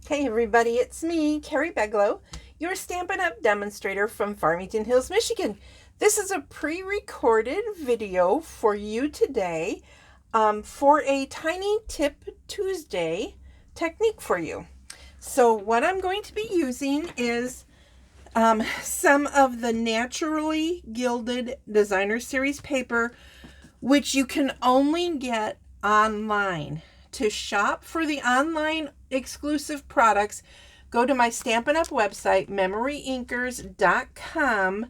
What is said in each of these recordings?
Hey everybody, it's me, Carrie Beglow, your Stampin' Up! Demonstrator from Farmington Hills, Michigan. This is a pre-recorded video for you today for a Tiny Tip Tuesday technique for you. So what I'm going to be using is some of the Naturally Gilded Designer Series paper, which you can only get online. To shop for the online exclusive products, go to my Stampin' Up! Website, MemoryINKers.com,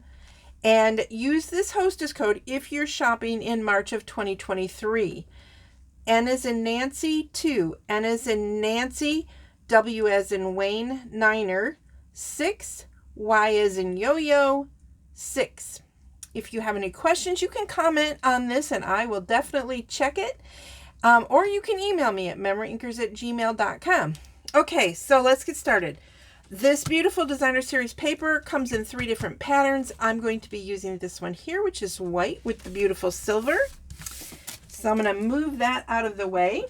and use this hostess code if you're shopping in March of 2023. N as in Nancy, 2. N as in Nancy, W as in Wayne, 9er, 6. Y as in Yo-Yo, 6. If you have any questions, you can comment on this and I will definitely check it. Or you can email me at MemoryINKers@gmail.com. Okay, so let's get started. This beautiful designer series paper comes in 3 different patterns. I'm going to be using this one here, which is white with the beautiful silver. So I'm going to move that out of the way.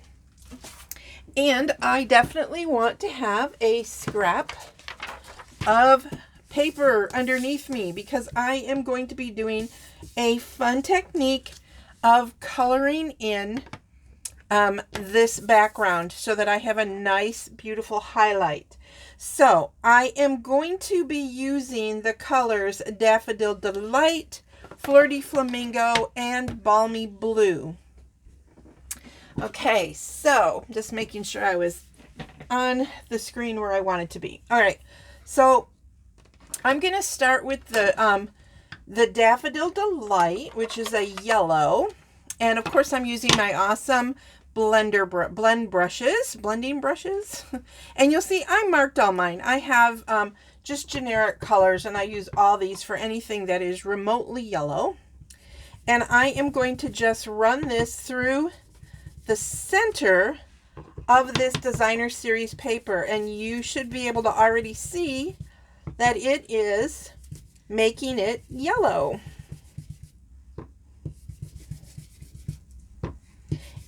And I definitely want to have a scrap of paper underneath me because I am going to be doing a fun technique of coloring in this background so that I have a nice, beautiful highlight. So I am going to be using the colors Daffodil Delight, Flirty Flamingo, and Balmy Blue. Okay, so just making sure I was on the screen where I wanted to be. All right, so I'm going to start with the Daffodil Delight, which is a yellow. And of course, I'm using my awesome blending brushes. And you'll see I marked all mine. I have just generic colors, and I use all these for anything that is remotely yellow. And I am going to just run this through the center of this designer series paper. And you should be able to already see that it is making it yellow.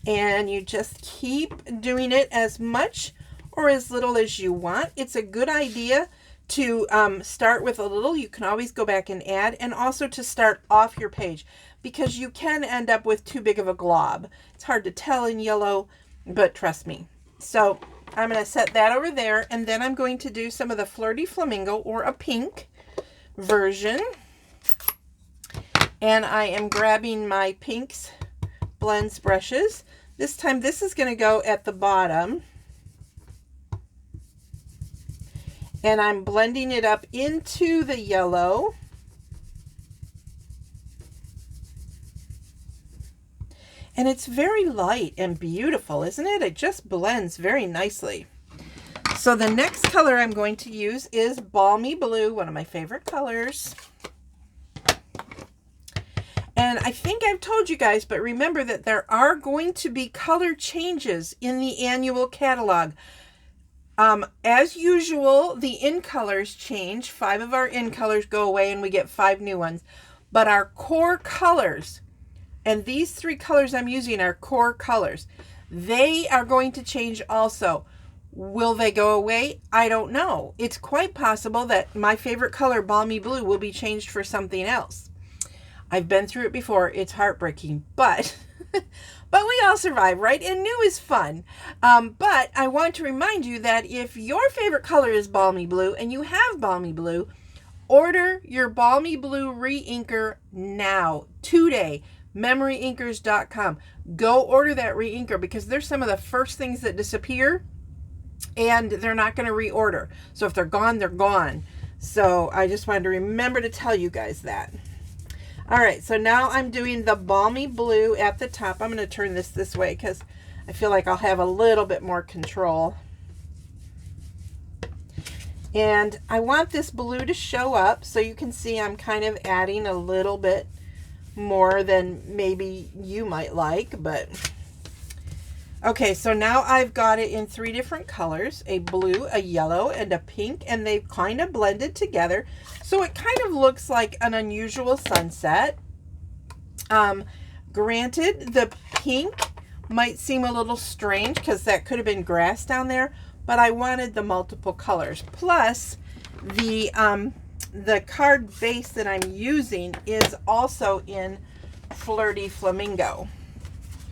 And you just keep doing it as much or as little as you want. It's a good idea to start with a little. You can always go back and add, and also to start off your page because you can end up with too big of a glob. It's hard to tell in yellow, but trust me. So I'm going to set that over there, and then I'm going to do some of the Flirty Flamingo, or a pink version. And I am grabbing my pinks blends brushes. This time this is going to go at the bottom, and I'm blending it up into the yellow. And it's very light and beautiful, isn't it? It just blends very nicely. So the next color I'm going to use is Balmy Blue, one of my favorite colors. And I think I've told you guys, but remember that there are going to be color changes in the annual catalog. As usual, the in colors change. 5 of our in colors go away and we get 5 new ones. But our core colors, and these 3 colors I'm using are core colors, they are going to change also. Will they go away? I don't know. It's quite possible that my favorite color, Balmy Blue, will be changed for something else. I've been through it before. It's heartbreaking, but we all survive, right? And new is fun. But I want to remind you that if your favorite color is Balmy Blue and you have Balmy Blue, order your Balmy Blue re-inker now, today. MemoryInkers.com. Go order that re-inker because they're some of the first things that disappear, and they're not going to reorder. So if they're gone, they're gone. So I just wanted to remember to tell you guys that. All right, so now I'm doing the Balmy Blue at the top. I'm going to turn this way because I feel like I'll have a little bit more control. And I want this blue to show up, so you can see I'm kind of adding a little bit more than maybe you might like, but okay, so now I've got it in 3 different colors, a blue, a yellow, and a pink, and they've kind of blended together. So it kind of looks like an unusual sunset. Granted, the pink might seem a little strange because that could have been grass down there, but I wanted the multiple colors. Plus, the card base that I'm using is also in Flirty Flamingo.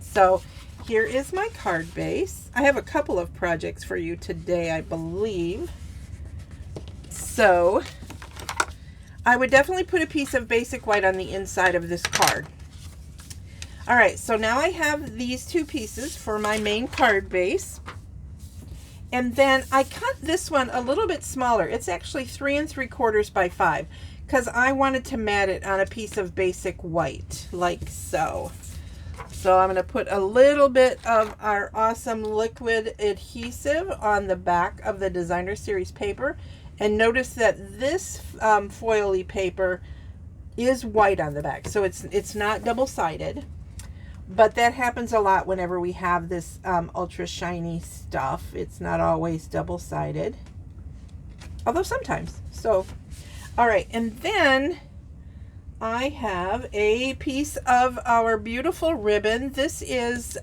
So here is my card base. I have a couple of projects for you today, I believe. So I would definitely put a piece of basic white on the inside of this card. All right, so now I have these two pieces for my main card base. And then I cut this one a little bit smaller. It's actually 3 3/4 by 5 because I wanted to mat it on a piece of basic white, like so. So I'm going to put a little bit of our awesome liquid adhesive on the back of the Designer Series paper. And notice that this foily paper is white on the back, so it's not double-sided. But that happens a lot whenever we have this ultra shiny stuff. It's not always double-sided, although sometimes. So, all right, and then I have a piece of our beautiful ribbon. This is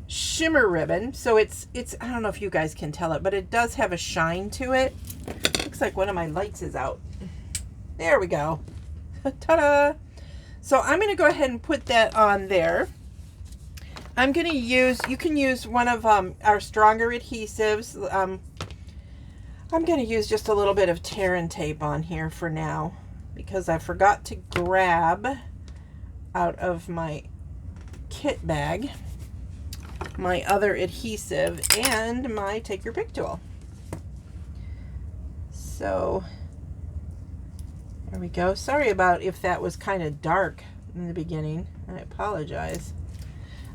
shimmer ribbon. So it's I don't know if you guys can tell it, but it does have a shine to it. Looks like one of my lights is out. There we go. Ta-da! So I'm going to go ahead and put that on there. I'm going to use, you can use one of our stronger adhesives. I'm going to use just a little bit of tear and tape on here for now because I forgot to grab out of my kit bag my other adhesive and my take your pick tool. So there we go. Sorry about if that was kind of dark in the beginning. I apologize.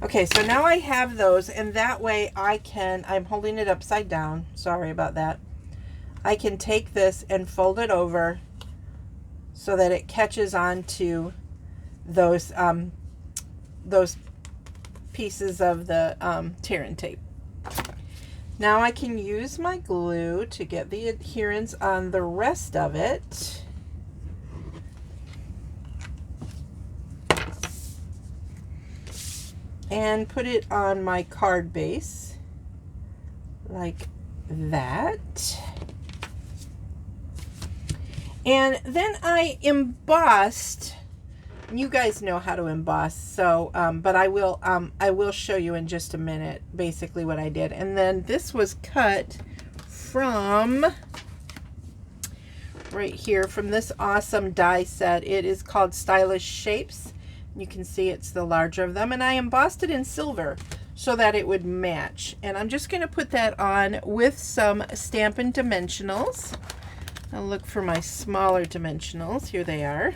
Okay, so now I have those, and that way I can, I'm holding it upside down. Sorry about that. I can take this and fold it over so that it catches onto those pieces of the tear and tape. Now I can use my glue to get the adherence on the rest of it. And put it on my card base like that. And then I embossed. You guys know how to emboss, so but I will show you in just a minute basically what I did. And then this was cut from right here from this awesome die set. It is called Stylish Shapes. You can see it's the larger of them, and I embossed it in silver so that it would match. And I'm just going to put that on with some Stampin' Dimensionals. I'll look for my smaller dimensionals. Here they are.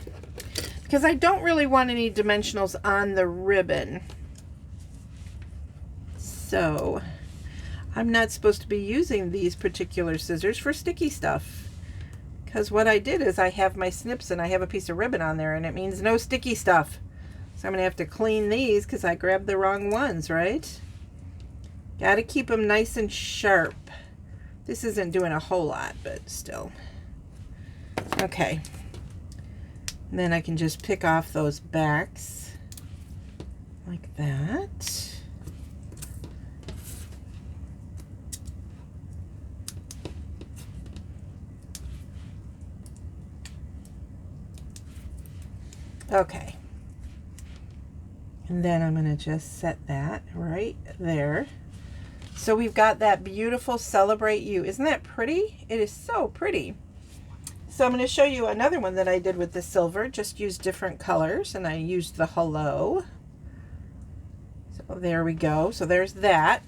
Because I don't really want any dimensionals on the ribbon. So I'm not supposed to be using these particular scissors for sticky stuff. Because what I did is I have my snips and I have a piece of ribbon on there, and it means no sticky stuff. So I'm going to have to clean these because I grabbed the wrong ones, right? Got to keep them nice and sharp. This isn't doing a whole lot, but still. Okay. And then I can just pick off those backs like that. Okay. And then I'm going to just set that right there. So we've got that beautiful Celebrate You. Isn't that pretty? It is so pretty. So I'm going to show you another one that I did with the silver. Just used different colors, and I used the hello. So there we go. So there's that.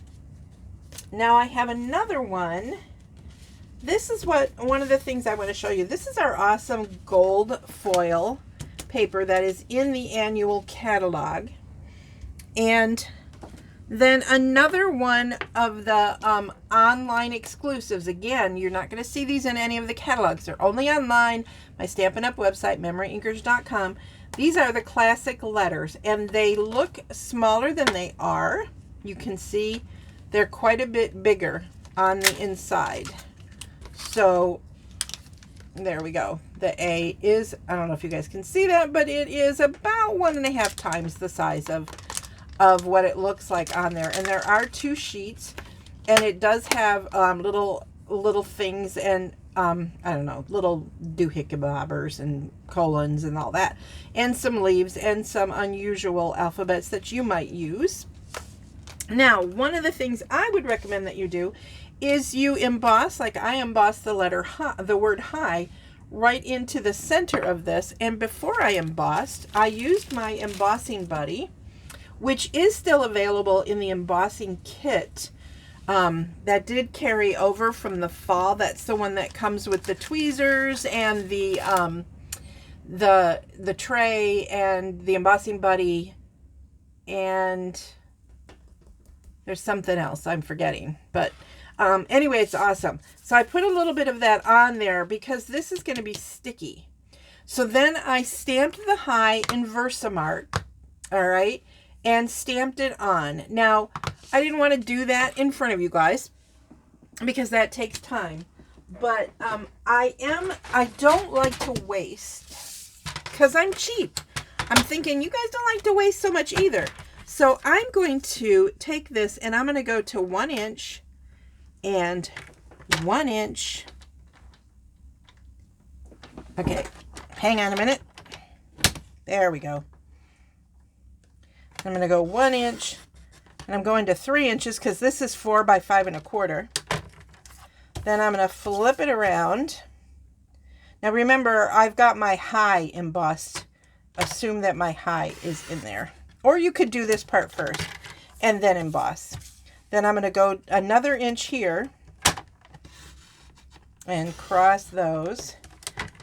Now I have another one. This is one of the things I want to show you. This is our awesome gold foil paper that is in the annual catalog. And then another one of the online exclusives. Again, you're not going to see these in any of the catalogs. They're only online. My Stampin' Up! Website, MemoryINKers.com. These are the classic letters, and they look smaller than they are. You can see they're quite a bit bigger on the inside. So there we go. The A is, I don't know if you guys can see that, but it is about 1.5 times the size of of what it looks like on there. And there are 2 sheets, and it does have little things and I don't know, little doohickey bobbers and colons and all that, and some leaves and some unusual alphabets that you might use. Now, one of the things I would recommend that you do is you emboss, like I embossed the letter hi, the word hi, right into the center of this. And before I embossed, I used my embossing buddy, which is still available in the embossing kit that did carry over from the fall. That's the one that comes with the tweezers and the tray and the embossing buddy, and there's something else I'm forgetting, but anyway, it's awesome. So I put a little bit of that on there because this is going to be sticky. So then I stamped the hi in Versamark, all right, and stamped it on. Now, I didn't want to do that in front of you guys because that takes time. But I don't like to waste because I'm cheap. I'm thinking you guys don't like to waste so much either. So I'm going to take this and I'm going to go to 1 inch and 1 inch. Okay, hang on a minute. There we go. I'm going to go 1 inch, and I'm going to 3 inches because this is 4 by 5 1/4. Then I'm going to flip it around. Now remember, I've got my hi embossed. Assume that my hi is in there. Or you could do this part first and then emboss. Then I'm going to go another inch here and cross those.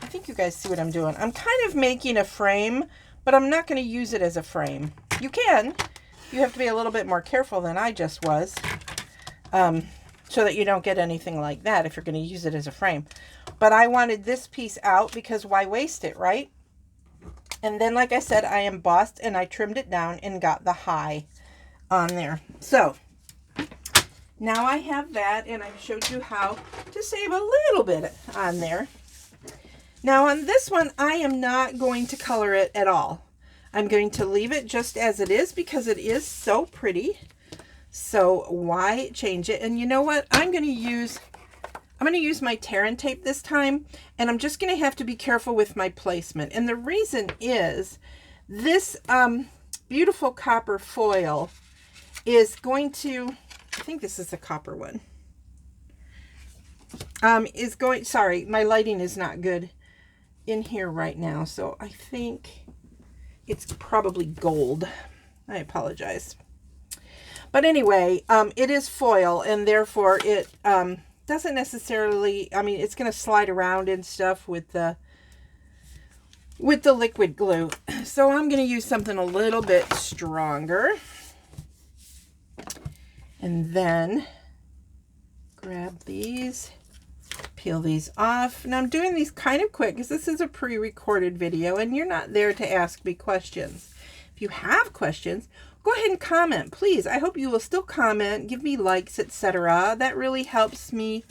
I think you guys see what I'm doing. I'm kind of making a frame, but I'm not going to use it as a frame. You can. You have to be a little bit more careful than I just was, so that you don't get anything like that if you're going to use it as a frame. But I wanted this piece out because why waste it, right? And then, like I said, I embossed and I trimmed it down and got the hi on there. So now I have that, and I've showed you how to save a little bit on there. Now on this one, I am not going to color it at all. I'm going to leave it just as it is because it is so pretty. So why change it? And you know what? I'm going to use my tear and tape this time, and I'm just going to have to be careful with my placement. And the reason is this beautiful copper foil is going to, I think this is a copper one, sorry, my lighting is not good in here right now, so I think it's probably gold. I apologize. But anyway, it is foil, and therefore it doesn't necessarily, I mean, it's going to slide around and stuff with the liquid glue. So I'm going to use something a little bit stronger. And then grab these, peel these off. And I'm doing these kind of quick because this is a pre-recorded video and you're not there to ask me questions. If you have questions, go ahead and comment, please. I hope you will still comment, give me likes, etc. That really helps me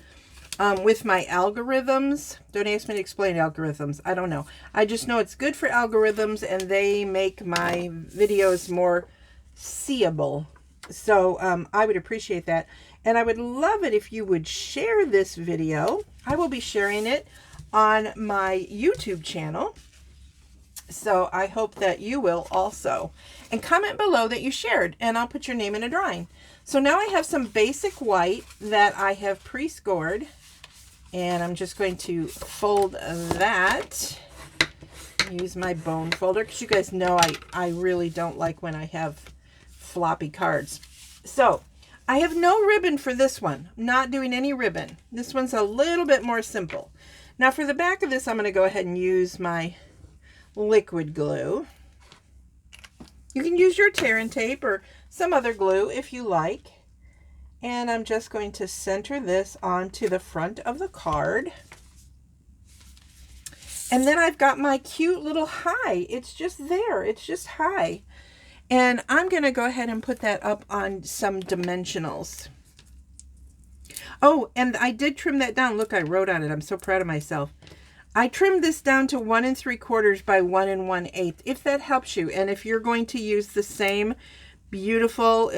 with my algorithms. Don't ask me to explain algorithms. I don't know. I just know it's good for algorithms and they make my videos more seeable. So I would appreciate that. And I would love it if you would share this video. I will be sharing it on my YouTube channel. So I hope that you will also. And comment below that you shared, and I'll put your name in a drawing. So now I have some basic white that I have pre-scored. And I'm just going to fold that. Use my bone folder, because you guys know I really don't like when I have floppy cards. So I have no ribbon for this one. I'm not doing any ribbon. This one's a little bit more simple. Now for the back of this, I'm going to go ahead and use my liquid glue. You can use your tear and tape or some other glue if you like. And I'm just going to center this onto the front of the card. And then I've got my cute little hi. It's just there. It's just hi. And I'm going to go ahead and put that up on some dimensionals. Oh, and I did trim that down. Look, I wrote on it. I'm so proud of myself. I trimmed this down to 1 3/4 by 1 1/8, if that helps you. And if you're going to use the same beautiful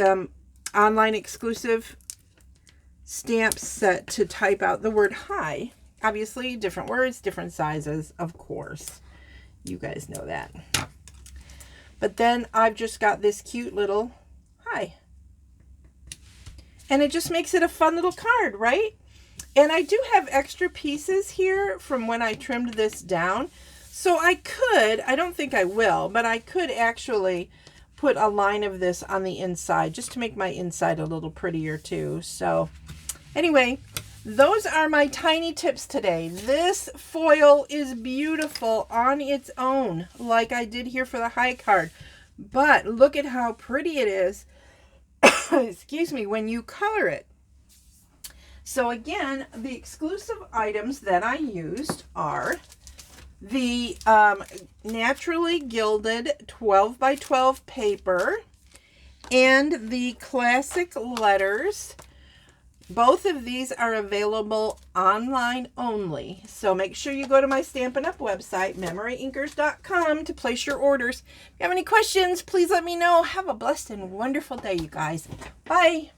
online exclusive stamp set to type out the word hi. Obviously, different words, different sizes, of course. You guys know that. But then I've just got this cute little hi. And it just makes it a fun little card, right? And I do have extra pieces here from when I trimmed this down. So I could, I don't think I will, but I could actually put a line of this on the inside just to make my inside a little prettier too. So anyway, those are my tiny tips today. This foil is beautiful on its own, like I did here for the high card. But look at how pretty it is, excuse me, when you color it. So again, the exclusive items that I used are the naturally gilded 12 by 12 paper and the classic letters. Both of these are available online only. So make sure you go to my Stampin' Up! Website, MemoryINKers.com, to place your orders. If you have any questions, please let me know. Have a blessed and wonderful day, you guys. Bye.